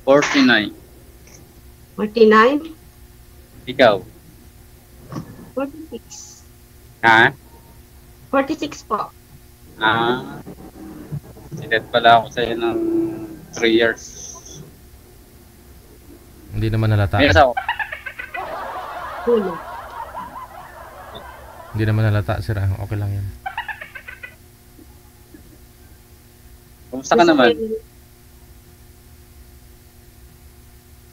49. 49? Ikaw? 46. Ha? 46 po. Sinet pala ako sa'yo ng 3 years. Hindi naman halata. May asawa. Hulo. Hindi naman halata, sir. Okay lang yan. Kumusta ka naman?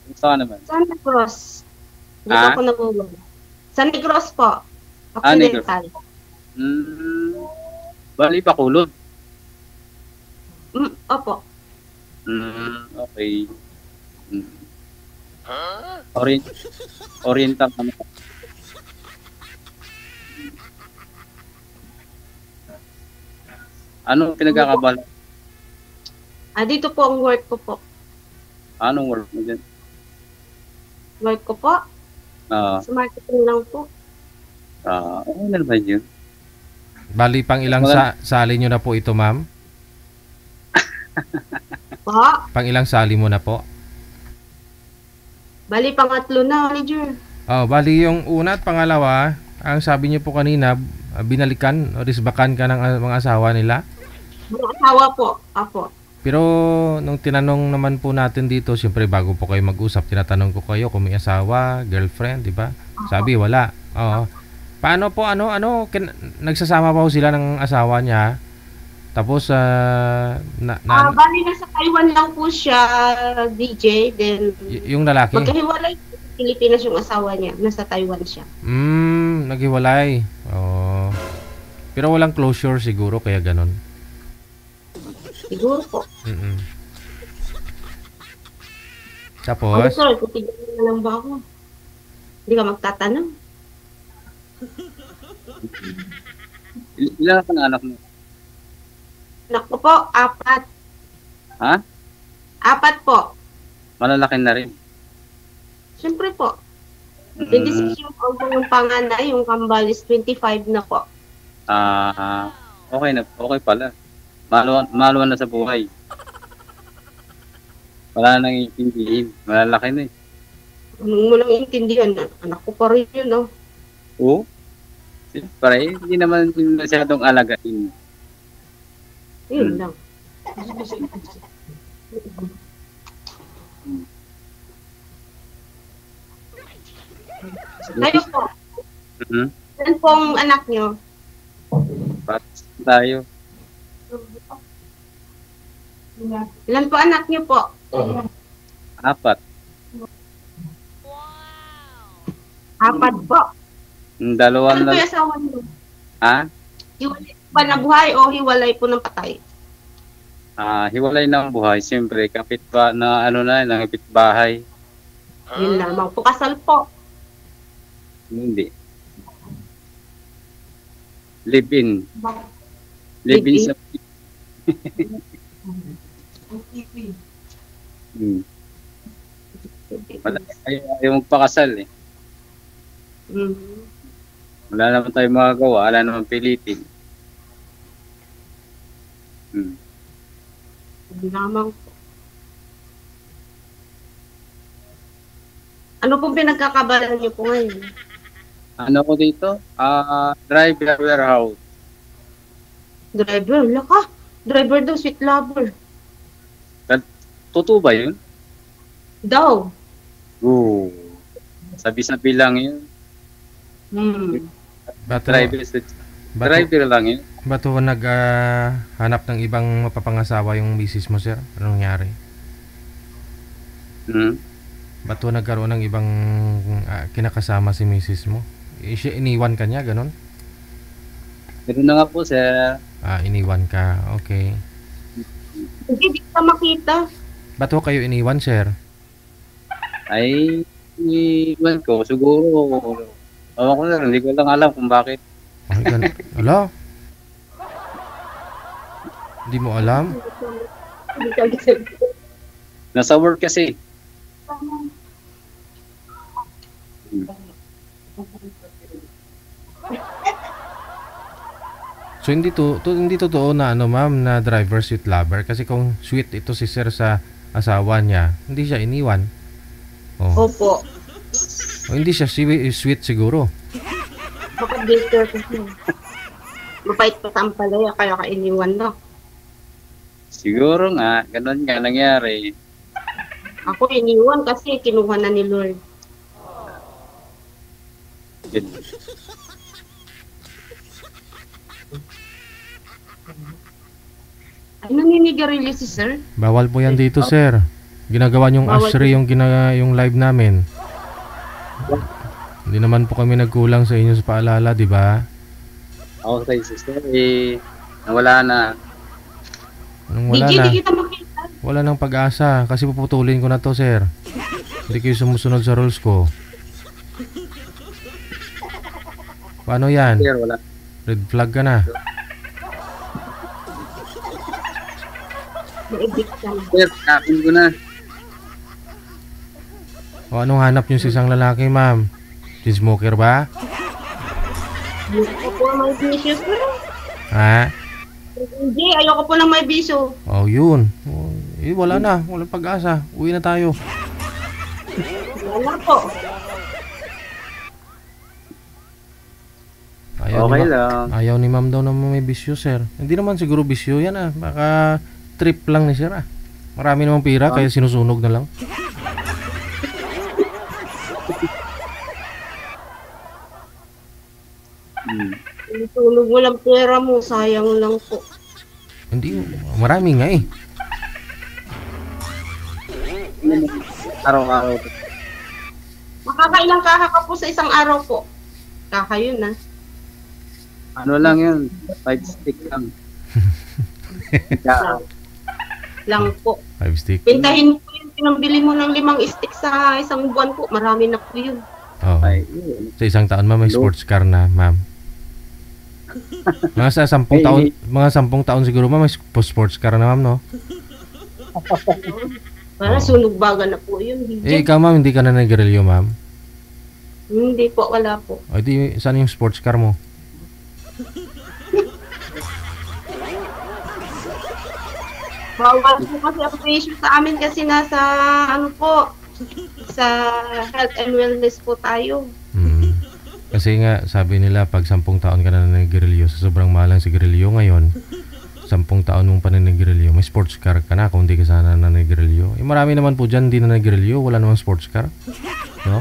Kumusta ka naman? Sa Negros. Dito Ah? ako nabubuhay. Sa Negros po. Negros. Occidental. Bali pa kulod. Opo. Okay. Oriental naman. Ano pinagkakabala? Dito po ang work ko po. Anong work mo dyan? Work ko po? Sa marketing lang po. Ano na ba yun? Bali, pang ilang sali nyo na po ito, ma'am? Po? Pang ilang sali mo na po? Bali, pangatlo na, manager. Bali yung una at pangalawa, ang sabi niyo po kanina, binalikan o risbakan ka ng mga asawa nila? Mga asawa po. Apo. Pero nung tinanong naman po natin dito, siyempre bago po kayo mag-usap, tinatanong ko kayo kung may asawa, girlfriend, di ba? Sabi wala. Oo. Paano po, nagsasama pa po sila ng asawa niya? Tapos, bali nasa Taiwan lang po siya, DJ. Then, yung lalaki? magkahiwalay po sa Pilipinas yung asawa niya. Nasa Taiwan siya. Naghiwalay. Oh. Pero walang closure siguro, kaya ganon. Siguro po. Tapos? Sir, titignan na lang ba ako? Hindi ka magtatanong. Ilan ang anak mo? Anak ko po, 4. Ha? 4 po. Malalaki na rin. Siyempre po. 26 yung yung panganay, yung kambal is 25 na po. Okay na. Okay pala. Maluwan na sa buhay. Wala nang iintindihin. Malalaki na eh. Anong mo lang intindihan? Anak ko pa rin yun, no? Oo. Siyempre, hindi naman masyadong alagain. Yun lang. Kayo po. Saan po ang anak nyo? Patas tayo. Ilan po anak nyo po? 4. 4 po. Dalawang Ano po lang. yung asawa nyo? Ha? Hiwalay pa na buhay o hiwalay po ng patay? Hiwalay na ang buhay. Siyempre, kapit ba na kapit bahay. Yun lamang po. Kasal po. Hindi. Live-in. Live-in sa... Ayaw magpakasal eh. Wala naman tayong magagawa. Wala naman pilitin. Yun lamang po. Ano pong pinagkakabalan niyo po ngayon? Ano ko dito? Driver warehouse. Driver? Laka. Driver daw, sweet lover. Totoo ba yun? Daw. Oo. Sabi-sabi lang yun. Driver lang yun. Ba't ho naghanap ng ibang mapapangasawa yung misis mo, sir? Anong nangyari? Ba't ho nagkaroon ng ibang kinakasama si misis mo? Iniwan ka niya, ganon? Ganoon na nga po, sir. Iniwan ka. Okay. Hindi ka makita. Ba't ho kayo iniwan, sir? Ay, iniwan ko. Siguro, awan ko na, hindi ko lang alam kung bakit. Ala? Hindi mo alam? Nasa work kasi. So hindi totoo na ma'am na driver sweet lover kasi kung sweet ito si sir sa asawa niya, hindi siya iniwan. Oh. Opo. O hindi siya sweet siguro. Baka bitter kasi. Mapait pa sa ampalaya, kaya ka iniwan na. Siguro nga, ganun nga nangyari. Ako iniwan kasi kinuha na ni Lord. Yun. Ay, naninigarilyo si sir? Bawal po yan dito, sir. Ginagawa niyong Bawal ashray yung live namin. Hindi naman po kami nagkulang sa inyo sa paalala, di ba? Ako kay sister, nawala na. Anong wala DJ, na? di kita makita. Wala nang pag-asa kasi puputulin ko na to, sir. Hindi kayo sumusunod sa rules ko. Paano yan? Sir, wala. Red flag ka na. Na-evict ka na. Sir, kapin ko na. O anong hanap niyo sa isang lalaki, ma'am? Teen smoker ba? Ayoko po ng may bisyo, sir. Ha? DJ, ayoko po ng may bisyo. Oh, yun. Oh, wala na. Walang pag-asa. Uwi na tayo. Wala po. Okay lang. Ayaw ni ma'am daw na may bisyo, sir. Hindi naman siguro bisyo yan, ah. Baka trip lang ni sir, ah. Marami namang pira, kaya sinusunog na lang. Tulog mo lang pera mo, sayang lang po. Hindi, marami nga eh. Araw-araw. Makakailang kaha ka po sa isang araw po. Kaka yun, ah. Ano lang yun? 5 stick lang. Lang po. 5 stick. Pintahin po yun, pinambili mo ng 5 stick sa isang buwan po. Marami na po yun. Oh. Ay, Sa isang taon, ma'am, may sports car na, ma'am. Mga sa 10 taon, mga 10 taon siguro, ma'am, may sports car na, ma'am, no? Para sunog baga na po yun. Eh, DJ. ikaw, ma'am, hindi ka na nag-relyo, ma'am. Hindi po, wala po. O, di, saan yung sports car mo? Bawal po kasi ang ratio sa amin kasi nasa, ano po, sa health and wellness po tayo. Hmm. Kasi nga, sabi nila, pag 10 taon ka na nag-grilyo, sa sobrang mahal ang sigarilyo ngayon, 10 taon mong pa na nag-grilyo, may sports car ka na kung di ka sana na nag-grilyo. Eh, marami naman po dyan, di na nag-grilyo, wala namang sports car. No?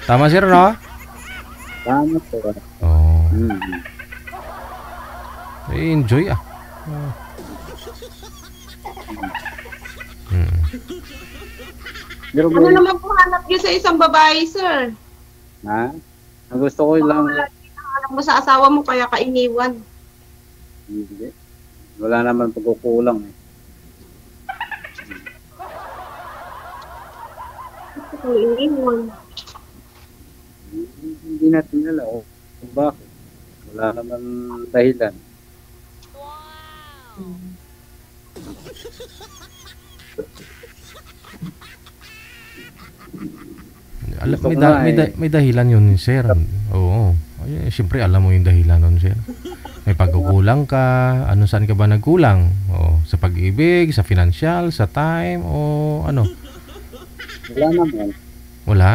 Tama, sir, no? tama po. Oh. Hmm. Eh, enjoy, ah. Hmm. Pero Ano naman po hanap niyo sa isang babae, sir? ha? Ang gusto ko lang, Wala alam mo sa asawa mo, kaya ka iniwan. hindi. Wala naman pagkukulang eh. Gusto ko iniwan. Hindi natin alam kung bakit. Wala naman dahilan. Alam, Gusto may, ko da- nga may, da- may dahilan yun, sir. Oo. Ay, siyempre, alam mo yung dahilan nun, sir. May pagkukulang ka. Ano, saan ka ba nagkulang? O, sa pag-ibig, sa financial, sa time, o ano? Wala naman. Wala?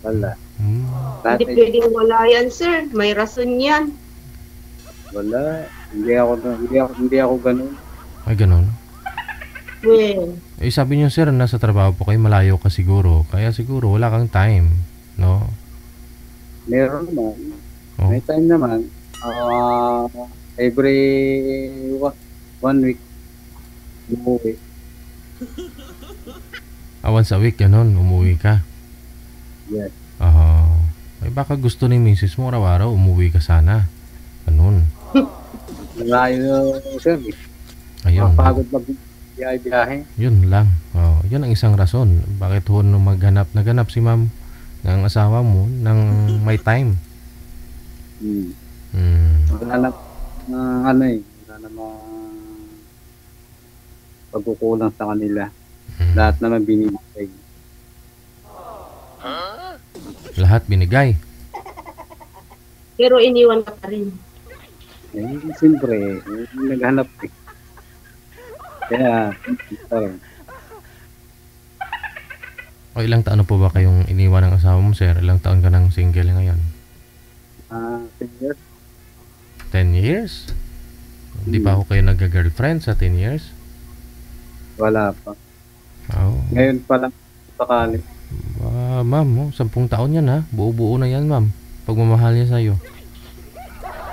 Wala. Hmm. Lahat Hindi ay pwedeng wala yan, sir. May rason yan. wala. Hindi ako ganun. Ay, ganun. Well, Eh, sabi niyo, sir, nasa trabaho po kayo, malayo ka siguro. Kaya siguro, wala kang time. No? Meron naman. Oh. May time naman. Every 1 week. Umuwi. Once a week, ganun, umuwi ka. Yes. Ay, baka gusto ni misis mo, araw-araw, umuwi ka sana. Ganun. Malayo, sir. Ayun. Mapagod mag-biyahe. Yun lang. Oh, yun ang isang rason. Bakit ho nung naganap si ma'am ng asawa mo ng may time? Wala na, wala namang pagkukulang sa kanila. Lahat naman binibigay. Lahat binigay. pero iniwan ka pa rin. Siyempre, naghanap eh. Kaya, parang, O ilang taon na po ba kayong iniwan ng asawa mo, sir? Ilang taon ka nang single ngayon? 10 years. 10 years? Hindi pa ako kayo nagka-girlfriend sa 10 years? Wala pa. Oo. Ngayon pa lang sakali. Ma'am, 10 taon yan ha. Buo-buo na yan, ma'am. Pagmamahal niya sa'yo.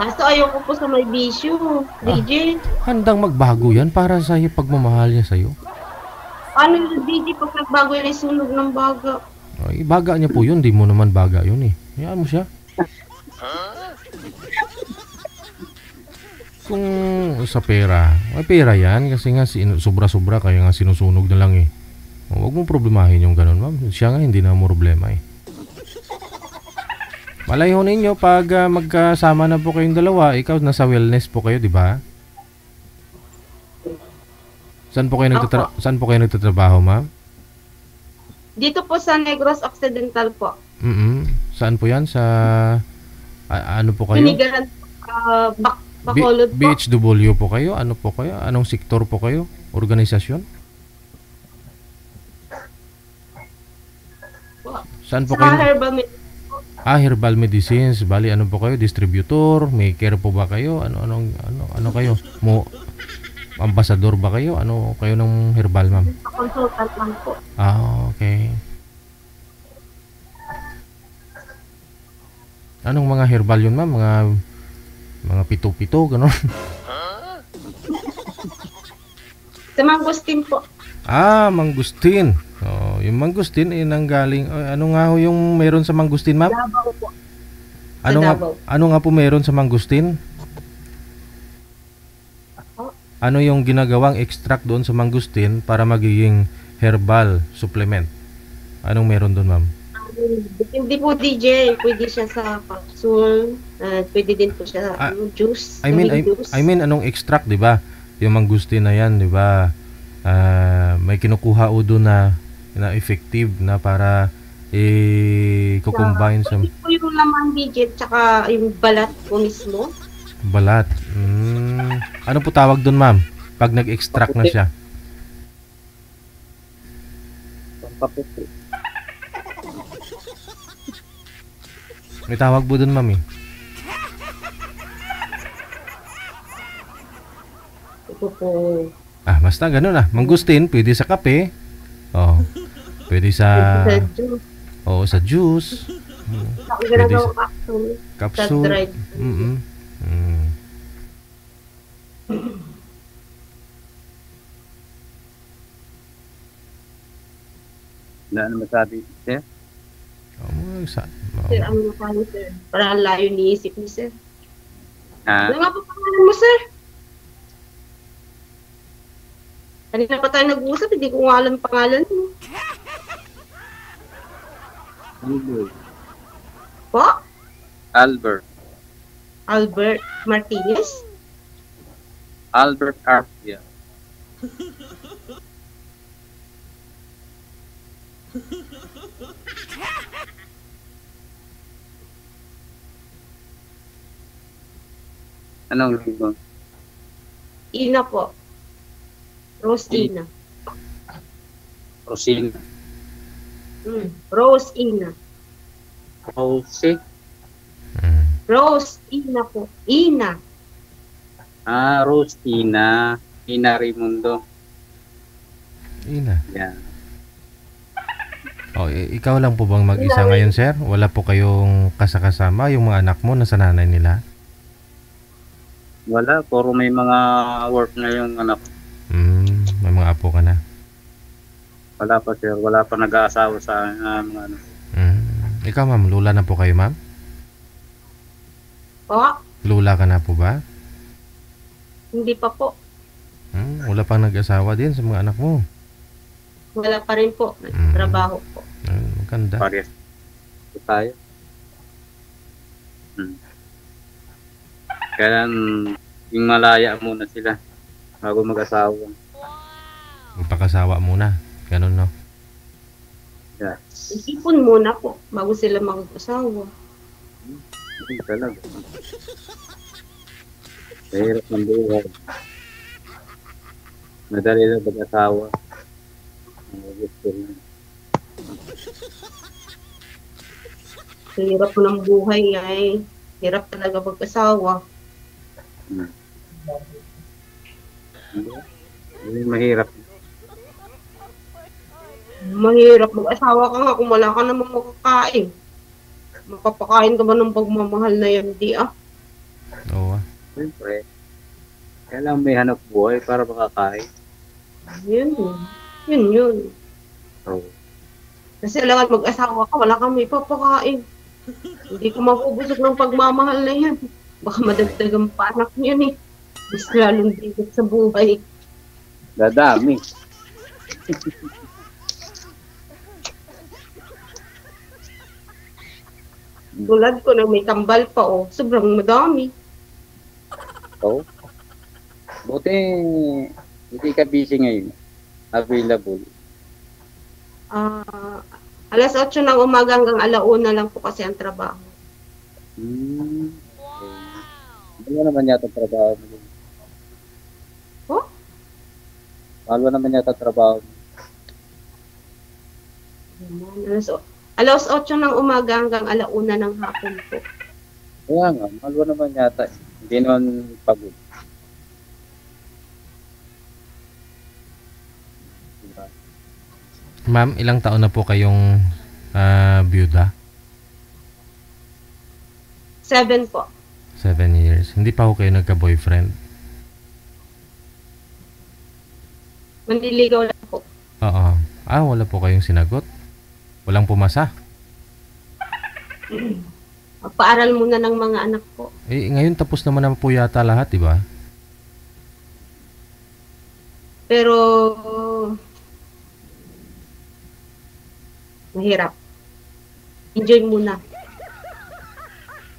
Kaso ayoko po sa may bisyo, DJ. Handang magbago yan para sa pagmamahal niya sa'yo. Paano yung DJ pag nagbago yun ay sunog ng baga? Ay, baga niya po yun. Di mo naman baga yun eh. Hayaan mo siya. Kung sa pera, may pera yan kasi nga sobra-sobra kaya nga sinusunog na lang eh. Huwag mong problemahin yung ganun, ma'am. Siya nga hindi na mo problema eh. Malayo ninyo pag magkasama na po kayong dalawa, ikaw nasa wellness po kayo, di ba? Saan po kayo nagtatrabaho, ma'am? Dito po sa Negros Occidental po. Saan po 'yan? Sa ano po kayo? Pinigaran Bacolod po. BHW po kayo? Ano po kayo? Anong sektor po kayo? Organisasyon? Saan po Sa kayo? Herbal Medicine. Herbal medicines. Bali ano po kayo? Distributor, maker po ba kayo? Ano kayo? Ambasador ba kayo? Ano kayo ng herbal, ma'am? Consultant lang po. Okay. Anong mga herbal yun, ma'am? Mga pito-pito, gano'n? Sa Mangustin po. Mangustin. Yung mangustin ay nanggaling. Ano nga ho yung meron sa mangustin, ma'am? Davao po. Ano nga po meron sa mangustin? Ano yung ginagawang extract doon sa mangustin para magiging herbal supplement? Anong meron doon, ma'am? Hindi po DJ, pwede siya sa capsule, pwede din po siya sa juice. I mean anong extract, 'di ba? Yung mangustin na 'yan, 'di ba? May kinukuha o doon na effective na para i-combine sa po yung laman DJ tsaka yung balat po mismo. Balat. Ano po tawag doon, ma'am? Pag nag-extract na siya. Pampaputi. May tawag po doon, ma'am eh. Ito po. Basta ganun Mangustin, pwede sa kape. Pwede sa juice. sa juice. Pwede sa capsule. Sa dried. Wala na masabi, sir. Sir, ang mukha sir. Parang layo ni isip ni sir. Ha? Ano nga po pangalan mo, sir? Kanina pa tayo nag-uusap, hindi ko nga alam pangalan mo. Albert. Po? Albert Martinez? Albert Arcia. Anong linggo? Ina po. Rose Ina. Rosina. Rose Ina. Rose. Rose Ina po. Ina. Rose Ina. Ina Raimundo. Ina. Yeah. Ikaw lang po bang mag-isa ngayon, sir? Wala po kayong kasakasama? Yung mga anak mo nasa nanay nila? Wala. Puro may mga work na yung anak. May mga apo ka na? Wala pa, sir. Wala pa nag-aasawa sa mga ano. Ikaw, ma'am, lula na po kayo, ma'am? Po? Lula ka na po ba? Hindi pa po. Wala pang nag-asawa din sa mga anak mo? Wala pa rin po. Nagtrabaho po. Maganda. Parehas tayo. Kaya yung malaya muna sila bago mag-asawa. Magpakasawa muna. Ganun, no? Yes. Isipon muna po bago sila mag-asawa. Hindi talaga. Mahirap ng buhay. Madali lang mag-asawa. Gusto rin. Sa hirap po ng buhay ay hirap talaga mag-asawa. Hmm. Hindi mahirap. Mahirap mag-asawa ka nga kung wala ka namang makakain. Mapapakain ka ba ng pagmamahal na yan? Di ah. Oo. Siyempre, kailangan may hanap buhay para makakain. Yun. Yun. Oo. Kasi kailangan mag-asawa ka, wala kang may papakain. Hindi ka mabubusog ng pagmamahal na yan. Baka madagdagan pa anak niyan eh. Mas lalong bigat sa buhay. Dadami. Tulad ko na may kambal pa oh. Sobrang madami. Oo. Buti, hindi ka busy ngayon. Available. Alas 8 ng umaga hanggang 1:00 lang po kasi ang trabaho. Hmm. Ano naman yata trabaho mo? Oh? Ano naman yata trabaho mo? Alas 8 ng umaga hanggang 1:00 ng hapon po. Kaya nga, malwa naman yata. Hindi naman pagod. Diba? Ma'am, ilang taon na po kayong byuda? 7 po. 7 years. Hindi pa ho kayo nagka-boyfriend? Manliligaw lang po. Oo. Wala po kayong sinagot? Walang pumasa? Paaral muna ng mga anak ko. Ngayon tapos naman na po yata lahat, di ba? Pero mahirap. Enjoy muna.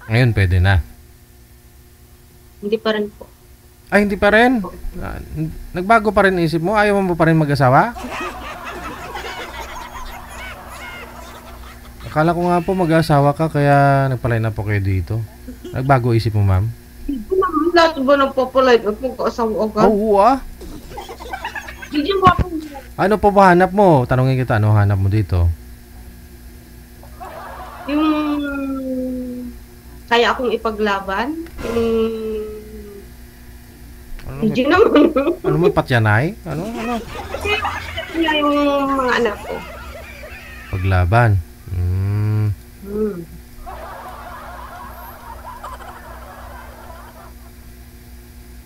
Ngayon pwede na. Hindi pa rin po. Hindi pa rin? Nagbago pa rin isip mo? Ayaw mo pa rin mag-asawa? Akala ko nga po mag-asawa ka kaya nagpa-line up po kayo dito. Nagbago isip mo, ma'am? Hindi naman lahat ba nagpapalit at magkaasawa agad? Oo, Hindi ba po? Ano po ba hanap mo? Tanungin kita, ano hanap mo dito? Yung kaya akong ipaglaban? Hindi naman. Ano mo, patyanay? Ano? Kaya yung mga anak ko. Paglaban.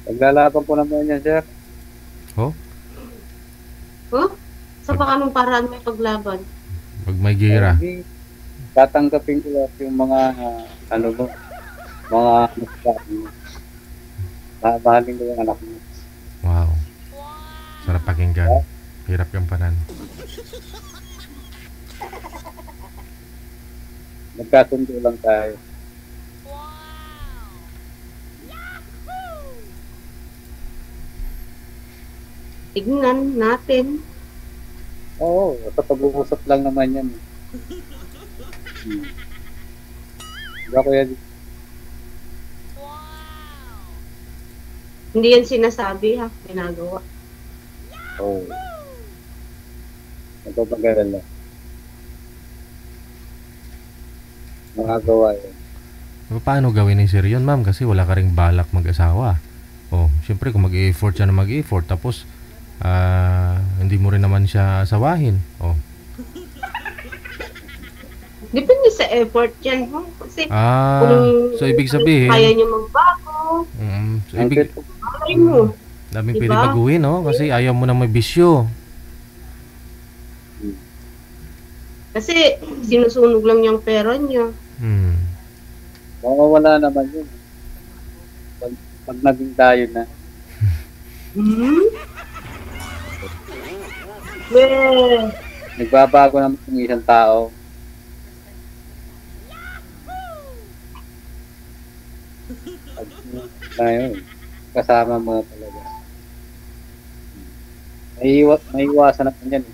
Paglalaban po naman yan, sir. Oh? Sa paanong paraan may paglaban? Pag may gira. Hindi. Tatanggapin ko lahat yung mga, ano mo, mga mahalin ko yung anak mo. Wow. Sarap pakinggan. Hirap gampanan. Magkasundo lang tayo. Tignan natin. Oo, sa pag-uusap lang naman yan. Diba kuya? Hindi yan sinasabi ha, ginagawa. Oo. Nagpapagalan lang. Magagawa yan. Paano gawin ni Sir yun, ma'am? Kasi wala ka ring balak mag-asawa. Siyempre kung mag-i-effort siya na mag-i-effort tapos hindi mo rin naman siya asawahin. Depende sa effort yan. Kasi so ibig sabihin kaya niyo magbago. So ibig Ay mo. daming Diba? pwede baguhin, no? Kasi ayaw mo na may bisyo. Kasi sinusunog lang yung pera niya. Mawawala naman yun. Pag naging tayo na. Nagbabago naman yung isang tao. Ngayon, kasama mo na talaga. May iwasan naman yan.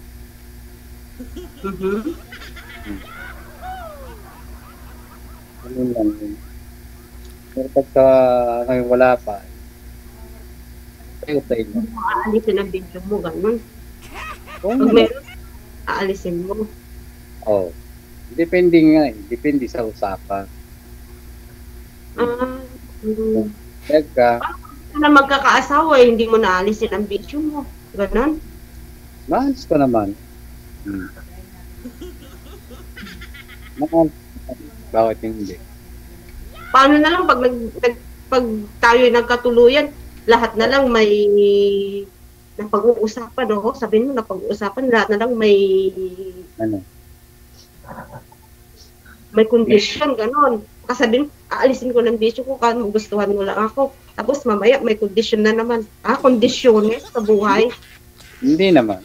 Ano lang yun. Pero pagka ngayon wala pa, tayo lang. Aalisin ang video mo, ganun. Oo Pag meron, aalisin mo. Oh, depende nga eh. Depende sa usapan. Ah, mm. Teka, Na magkakaasawa, hindi mo naalisin ang bisyo mo. Ganon. maalis ko naman. Maalis ko naman. Bakit hindi? Paano na lang pag tayo nagkatuluyan, lahat na lang may napag-uusapan, no? Sabihin mo, napag-uusapan, lahat na lang Ano? may condition, ganon. Kasabihin, aalisin ko ng bisyo ko, kung gustuhan mo lang ako. Tapos mamaya, may condition na naman. Kondisyones sa buhay. Hindi naman.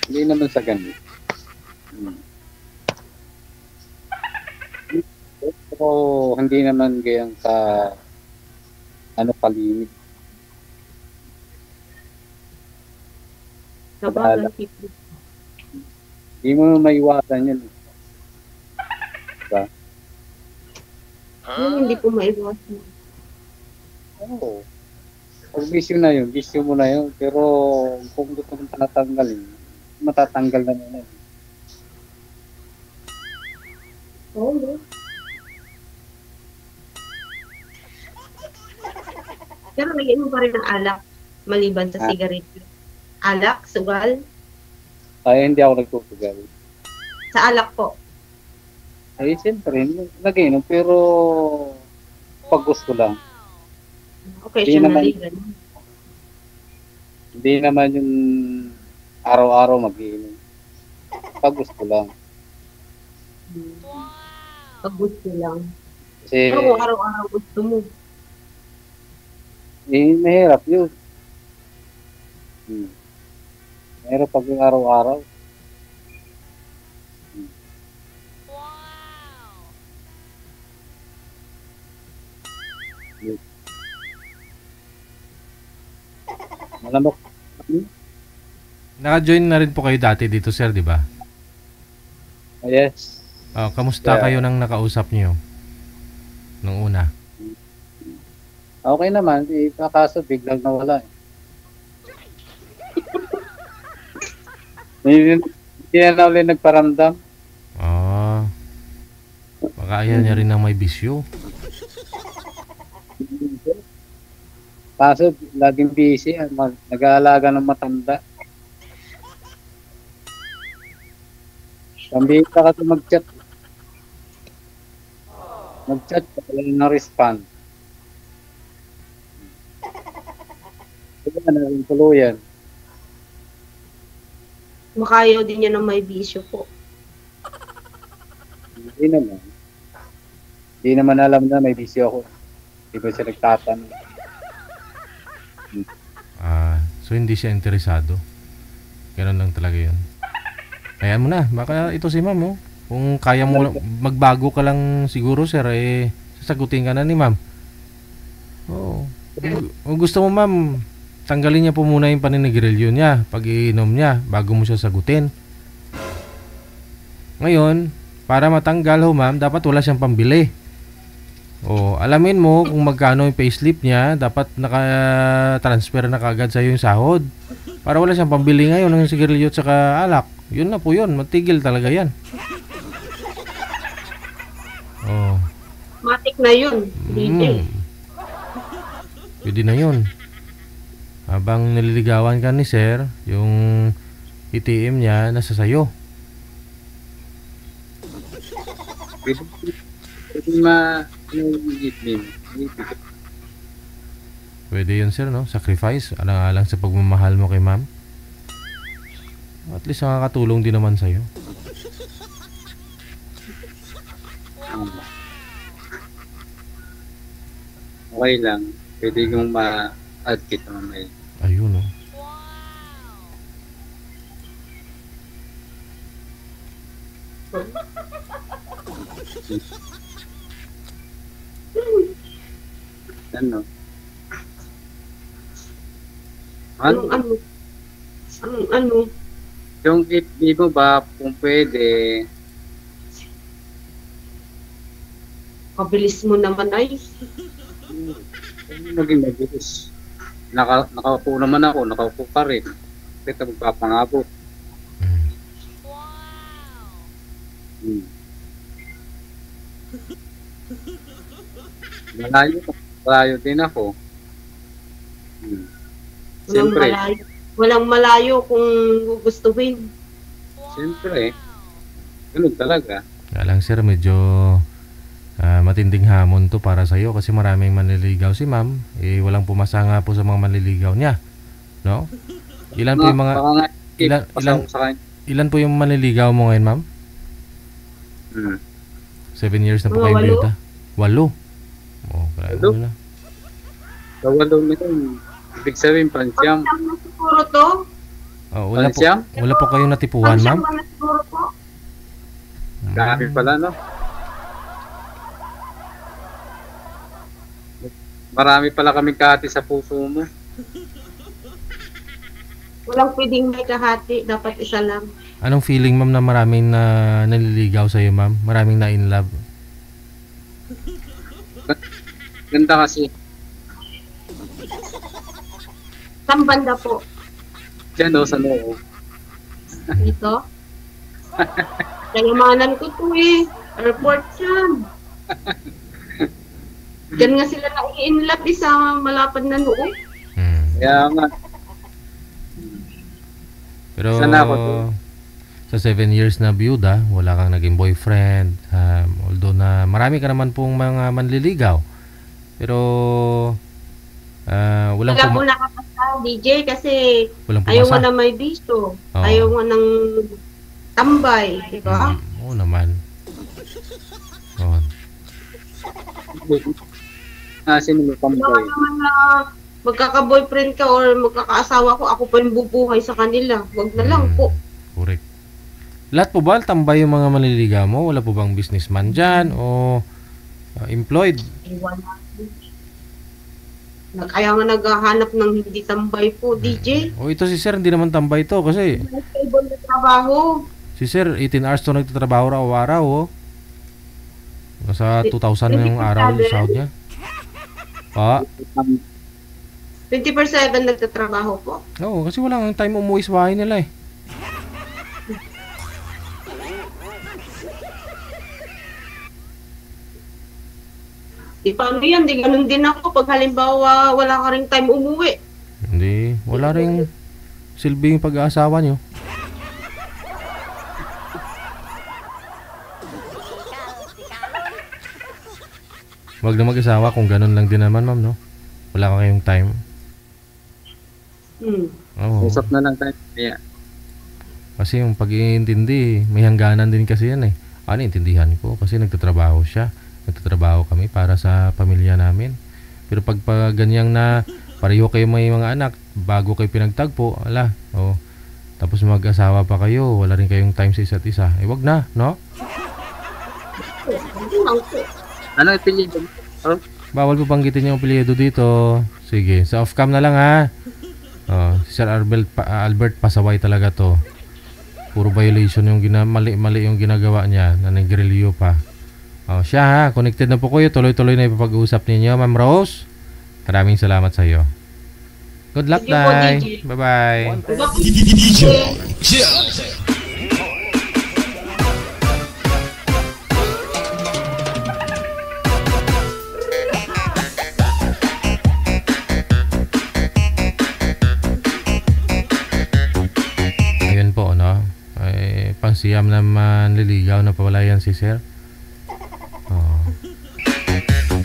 Hindi naman sa ganun. Pero hindi naman gayang sa kalimit. Sabagay, Hindi mo maiwasan yun. Diba? hindi po maiwasan. Oo. Pag bisyo na yun, bisyo mo na yun. Pero kung gusto mong tatanggalin, matatanggal na yun. Oo, no? Pero nag-inom pa rin ng alak, maliban sa sigarilyo. Alak, sugal, Kaya hindi ako nagtutugal. sa alak po. Ay, siyempre, nag-inom. Pero pag gusto lang. Occasionally, ganun. Hindi naman yung araw-araw mag-inom. Pag gusto lang. Pag gusto lang. Kasi, Pero kung araw-araw gusto mo, mahirap yun. Mahirap pag yung araw-araw. Malamok. Naka-join na rin po kayo dati dito, sir, di ba? Yes. Kamusta Yeah. kayo nang nakausap niyo nung una? Okay naman. Kaso biglang nawala. Hindi na ulit nagparamdam. Baka ayaw niya rin ng may bisyo. Kaso laging busy. Nag-aalaga ng matanda. Pambihira kasi mag-chat. Mag-chat ka, wala na respond. Wala na rin tuluyan. makayaw din niya ng may bisyo po. Hindi naman. Hindi naman alam na may bisyo ako. Hindi ba siya nagtatanong? So hindi siya interesado. Ganun lang talaga yun. Ayan mo na. Baka ito si ma'am, oh. Kung kaya mo magbago ka lang siguro, sir, sasagutin ka na ni ma'am. Oo. Kung gusto mo, ma'am, tanggalin niya po muna yung paninigrilyo niya pag iinom niya bago mo siya sagutin. Ngayon, para matanggal ho, ma'am, dapat wala siyang pambili. Alamin mo kung magkano yung payslip niya, dapat naka-transfer na kagad sa iyo yung sahod. Para wala siyang pambili ngayon ng sigarilyo at saka alak. Yun na po yun, matigil talaga yan. Matik na yun. Pwede na yun. Habang nililigawan ka ni sir, yung ATM niya nasa sayo. Pwede yun, sir, no? Sacrifice, alang-alang sa pagmamahal mo kay ma'am. At least nakakatulong din naman sa'yo. Okay lang. Pwede kong ma-add kita mamaya. Ayun, no? Ano? Ano? Yung FB mo ba, kung pwede, Kabilis mo naman ay. maging mabilis. Nakaupo naman ako, nakaupo pa rin. Kita magpapangabot. Hmm. Malayo, malayo din ako. Hmm. Walang Siyempre, malayo. Walang malayo kung gugustuhin. siyempre, ganun talaga. Kaya lang sir, medyo matinding hamon to para sa iyo kasi maraming manliligaw si ma'am. Eh, walang pumasa nga po sa mga manliligaw niya. No? Ilan po yung mga Baka nga, ilan sa kanya. ilan po yung manliligaw mo ngayon, ma'am? Hmm. 7 years na po Mga kayong 8. biyuda. 8. Oh, kaya 8? na. Tawa daw nito, ibig sabihin, pansyam. Pansyam na siguro to. Oh, wala po. Pansyam? Wala po kayong natipuhan, Pansyam ma'am? na siguro to. Dami pala, no? Marami pala kaming kahati sa puso mo. Walang pwedeng may kahati. Dapat isa lang. Anong feeling, ma'am, na maraming na naliligaw sa iyo, ma'am? Maraming na in love. Ganda kasi. Saan banda po? Diyan, no, sa noo. Dito? Kayamanan ko to eh. Airport yan. Diyan nga sila na-in-love sa malapad na noo. Kaya nga, Pero Sana ako to. sa 7 years na biyuda, wala kang naging boyfriend. Although na marami ka naman pong mga manliligaw. Pero walang Wala po nakapasa, DJ, kasi walang ayaw mo pumasa. na may biso. Oo. Ayaw mo ng tambay. Di ba? Oo naman. Oo. sino mo Baka pambay. naman na magkaka-boyfriend ka or magkakaasawa ko, ako pa yung bubuhay sa kanila. Wag na lang po. Correct. Lahat po ba tambay yung mga manliligaw mo? Wala po bang businessman dyan o employed? Iwan na. Kaya nga naghahanap ng hindi tambay po, DJ. O ito si sir, hindi naman tambay to kasi May stable na trabaho. si sir 18 hours to nagtatrabaho araw-araw oh. Nasa 2,000 na yung araw yung sahod niya. Pa? 24/7 nagtatrabaho po. Oo, kasi wala kang time umuwi sa bahay nila eh. Di paano yan, di ganun din ako. Pag halimbawa wala ka ring time umuwi. Hindi, wala ring silbi yung pag-aasawa nyo. Wag na mag-asawa kung ganun lang din naman, ma'am, no? Wala ka kayong time. Oo. Usap na lang tayo. Yeah. Kasi yung pag-iintindi, may hangganan din kasi yan eh. Ano, intindihan ko kasi nagtatrabaho siya. Nagtatrabaho kami para sa pamilya namin. Pero pag ganyang na pareho kayo may mga anak, bago kayo pinagtagpo, ala, oh. Tapos mag-asawa pa kayo, wala rin kayong time sa isa't isa. Eh, wag na, no? Ano ipilido mo? Oh, Bawal po banggitin yung apelyido dito. Sige, sa off-cam na lang ha. Oh, si Sir Albert pasaway talaga to. Puro violation yung mali yung ginagawa niya na nagrilyo pa. Oh, siya ha, connected na po kayo. Tuloy-tuloy na ipapag-uusap ninyo, Ma'am Rose. Maraming salamat sa iyo. Good luck, Sige po, Day. DJ. Bye-bye. Ayun po, no? Ay, pangsiyam naman liligaw na pawalayan si Sir. Oh.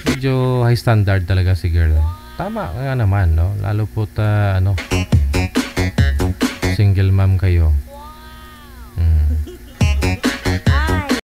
Medyo high standard talaga si girl. Tama nga naman, no? Lalo po single mom kayo.